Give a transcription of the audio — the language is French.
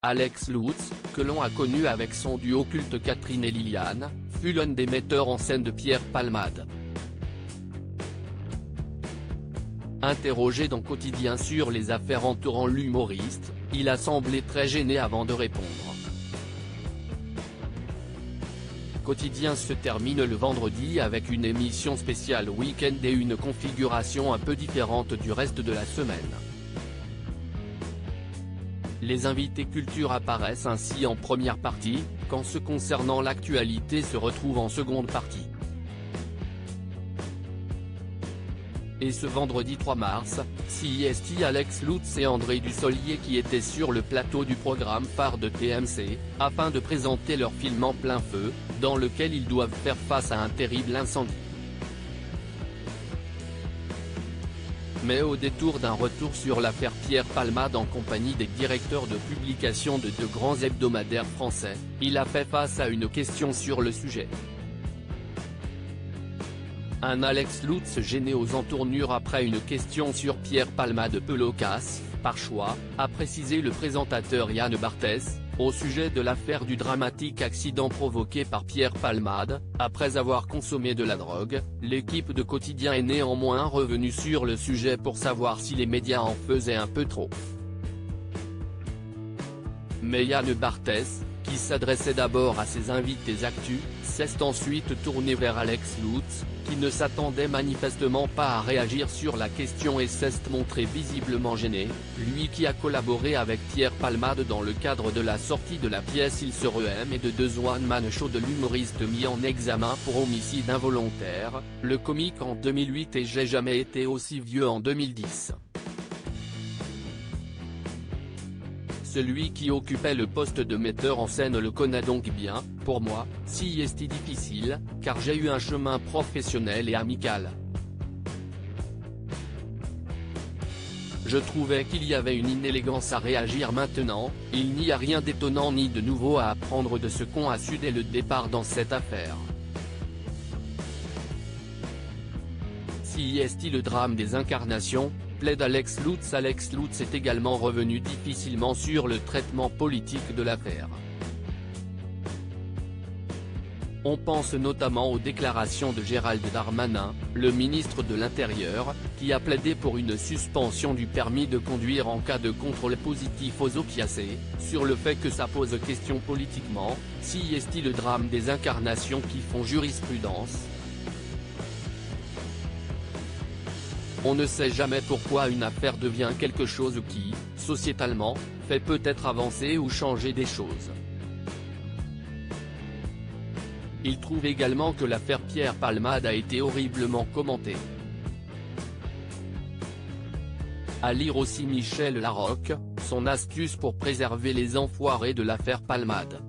Alex Lutz, que l'on a connu avec son duo culte Catherine et Liliane, fut l'un des metteurs en scène de Pierre Palmade. Interrogé dans Quotidien sur les affaires entourant l'humoriste, il a semblé très gêné avant de répondre. Quotidien se termine le vendredi avec une émission spéciale week-end et une configuration un peu différente du reste de la semaine. Les invités culture apparaissent ainsi en première partie, quand ceux concernant l'actualité se retrouvent en seconde partie. Et ce vendredi 3 mars, CIST Alex Lutz et André Dussolier qui étaient sur le plateau du programme phare de TMC, afin de présenter leur film En plein feu, dans lequel ils doivent faire face à un terrible incendie. Mais au détour d'un retour sur l'affaire Pierre Palmade en compagnie des directeurs de publication de deux grands hebdomadaires français, il a fait face à une question sur le sujet. Un Alex Lutz gêné aux entournures après une question sur Pierre Palmade peu loquace, par choix, a précisé le présentateur Yann Barthès, au sujet de l'affaire du dramatique accident provoqué par Pierre Palmade. Après avoir consommé de la drogue, l'équipe de Quotidien est néanmoins revenue sur le sujet pour savoir si les médias en faisaient un peu trop. Mais Yann Barthès, qui s'adressait d'abord à ses invités actus, s'est ensuite tourné vers Alex Lutz, qui ne s'attendait manifestement pas à réagir sur la question et s'est montré visiblement gêné, lui qui a collaboré avec Pierre Palmade dans le cadre de la sortie de la pièce Il se reaime et de The One Man Show de l'humoriste mis en examen pour homicide involontaire, le comique en 2008 et J'ai jamais été aussi vieux en 2010. Celui qui occupait le poste de metteur en scène le connaît donc bien. Pour moi, si est difficile, car j'ai eu un chemin professionnel et amical. Je trouvais qu'il y avait une inélégance à réagir maintenant, il n'y a rien d'étonnant ni de nouveau à apprendre de ce qu'on a su dès le départ dans cette affaire. Si est le drame des incarnations, plaide Alex Lutz. Alex Lutz est également revenu difficilement sur le traitement politique de l'affaire. On pense notamment aux déclarations de Gérald Darmanin, le ministre de l'Intérieur, qui a plaidé pour une suspension du permis de conduire en cas de contrôle positif aux opiacés, sur le fait que ça pose question politiquement. Si est le drame des incarnations qui font jurisprudence. On ne sait jamais pourquoi une affaire devient quelque chose qui, sociétalement, fait peut-être avancer ou changer des choses. Il trouve également que l'affaire Pierre Palmade a été horriblement commentée. À lire aussi Michel Larocque, son astuce pour préserver les enfoirés de l'affaire Palmade.